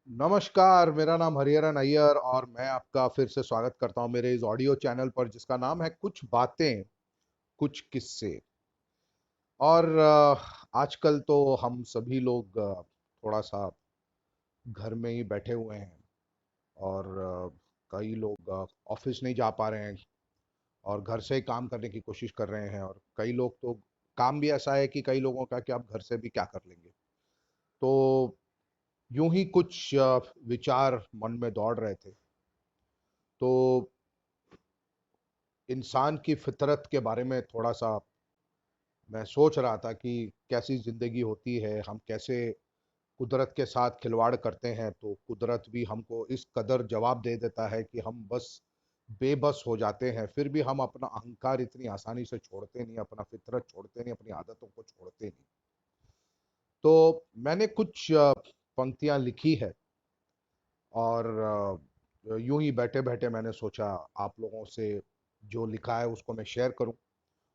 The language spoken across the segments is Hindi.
नमस्कार, मेरा नाम हरिहरन अय्यर और मैं आपका फिर से स्वागत करता हूं मेरे इस ऑडियो चैनल पर जिसका नाम है कुछ बातें कुछ किस्से। और आजकल तो हम सभी लोग थोड़ा सा घर में ही बैठे हुए हैं और कई लोग ऑफिस नहीं जा पा रहे हैं और घर से ही काम करने की कोशिश कर रहे हैं, और कई लोग तो काम भी ऐसा है कि कई लोगों का कि आप घर से भी क्या कर लेंगे। तो यूं ही कुछ विचार मन में दौड़ रहे थे। तो इंसान की फितरत के बारे में थोड़ा सा मैं सोच रहा था कि कैसी जिंदगी होती है, हम कैसे कुदरत के साथ खिलवाड़ करते हैं तो कुदरत भी हमको इस कदर जवाब दे देता है कि हम बस बेबस हो जाते हैं। फिर भी हम अपना अहंकार इतनी आसानी से छोड़ते नहीं, अपना फितरत छोड़ते नहीं, अपनी आदतों को छोड़ते नहीं। तो मैंने कुछ पंक्तियां लिखी है और यूं ही बैठे बैठे मैंने सोचा आप लोगों से जो लिखा है उसको मैं शेयर करूं।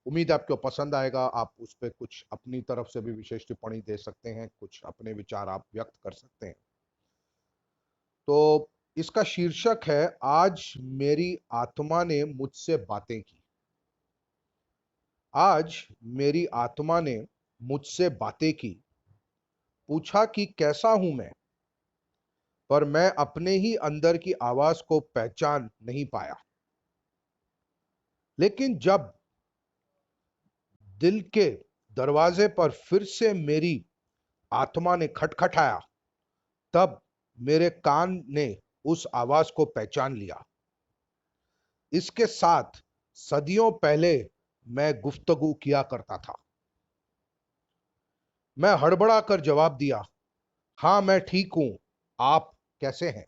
उम्मीद है आपको पसंद आएगा, आप उस पर कुछ अपनी तरफ से भी विशेष टिप्पणी दे सकते हैं, कुछ अपने विचार आप व्यक्त कर सकते हैं। तो इसका शीर्षक है, आज मेरी आत्मा ने मुझसे बातें की। आज मेरी आत्मा ने मुझसे बातें की, पूछा कि कैसा हूं मैं, पर मैं अपने ही अंदर की आवाज को पहचान नहीं पाया। लेकिन जब दिल के दरवाजे पर फिर से मेरी आत्मा ने खटखटाया, तब मेरे कान ने उस आवाज को पहचान लिया। इसके साथ सदियों पहले मैं गुफ्तगू किया करता था। मैं हड़बड़ा कर जवाब दिया, हाँ मैं ठीक हूं, आप कैसे हैं?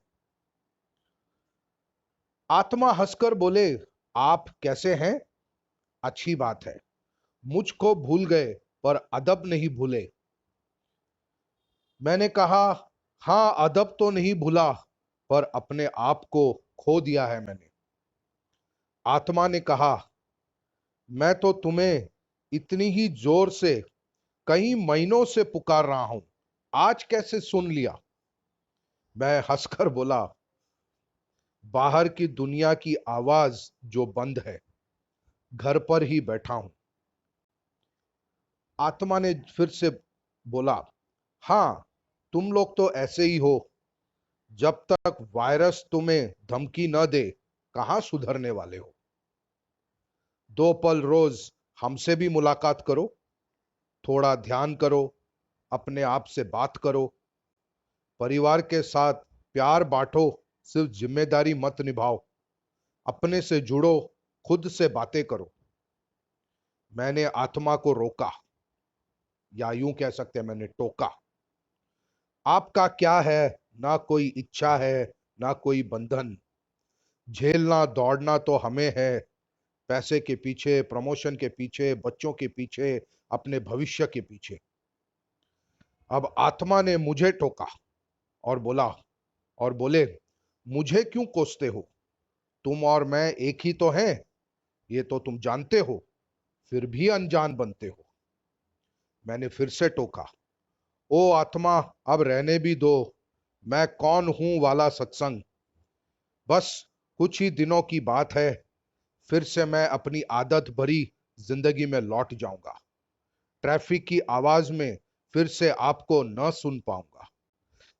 आत्मा हंसकर बोले, आप कैसे हैं? अच्छी बात है। मुझको भूल गए पर अदब नहीं भूले। मैंने कहा, हाँ अदब तो नहीं भूला, पर अपने आप को खो दिया है मैंने। आत्मा ने कहा, मैं तो तुम्हें इतनी ही जोर से कई महीनों से पुकार रहा हूं, आज कैसे सुन लिया? मैं हंसकर बोला, बाहर की दुनिया की आवाज जो बंद है, घर पर ही बैठा हूं। आत्मा ने फिर से बोला, हां तुम लोग तो ऐसे ही हो, जब तक वायरस तुम्हें धमकी न दे कहां सुधरने वाले हो। दो पल रोज हमसे भी मुलाकात करो, थोड़ा ध्यान करो, अपने आप से बात करो, परिवार के साथ प्यार बांटो, सिर्फ जिम्मेदारी मत निभाओ, अपने से जुड़ो, खुद से बातें करो। मैंने आत्मा को रोका, या यूं कह सकते हैं मैंने टोका। आपका क्या है? ना कोई इच्छा है, ना कोई बंधन। झेलना दौड़ना तो हमें है, पैसे के पीछे, प्रमोशन के पीछे, बच्चों के पीछे, अपने भविष्य के पीछे। अब आत्मा ने मुझे टोका और बोला, और बोले, मुझे क्यों कोसते हो? तुम और मैं एक ही तो हैं, ये तो तुम जानते हो, फिर भी अनजान बनते हो। मैंने फिर से टोका, ओ आत्मा, अब रहने भी दो, मैं कौन हूं वाला सत्संग। बस कुछ ही दिनों की बात है, फिर से मैं अपनी आदत भरी जिंदगी में लौट जाऊंगा। ट्रैफिक की आवाज में फिर से आपको न सुन पाऊंगा।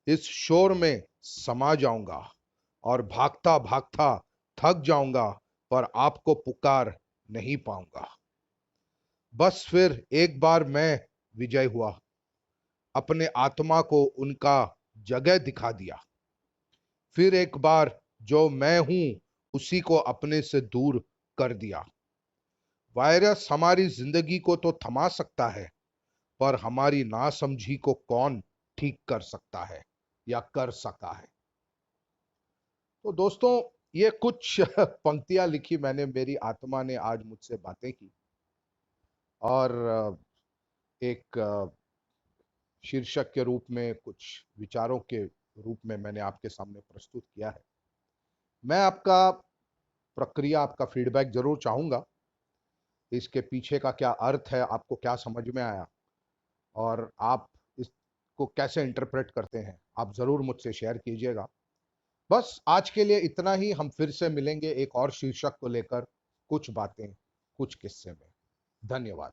इस शोर में समा जाऊंगा और भागता भागता थक जाऊंगा, पर आपको पुकार नहीं पाऊंगा। बस फिर एक बार मैं विजय हुआ, अपने आत्मा को उनका जगह दिखा दिया। फिर एक बार जो मैं हूं उसी को अपने से दूर कर दिया। वायरस हमारी जिंदगी को तो थमा सकता है, पर हमारी नासमझी को कौन ठीक कर सकता है या कर सका है? तो दोस्तों, ये कुछ पंक्तियां लिखी मैंने, मेरी आत्मा ने आज मुझसे बातें की, और एक शीर्षक के रूप में, कुछ विचारों के रूप में मैंने आपके सामने प्रस्तुत किया है। मैं आपका प्रक्रिया, आपका फीडबैक जरूर चाहूंगा। इसके पीछे का क्या अर्थ है, आपको क्या समझ में आया, और आप इस को कैसे इंटरप्रेट करते हैं, आप जरूर मुझसे शेयर कीजिएगा। बस आज के लिए इतना ही। हम फिर से मिलेंगे एक और शीर्षक को लेकर, कुछ बातें कुछ किस्से में। धन्यवाद।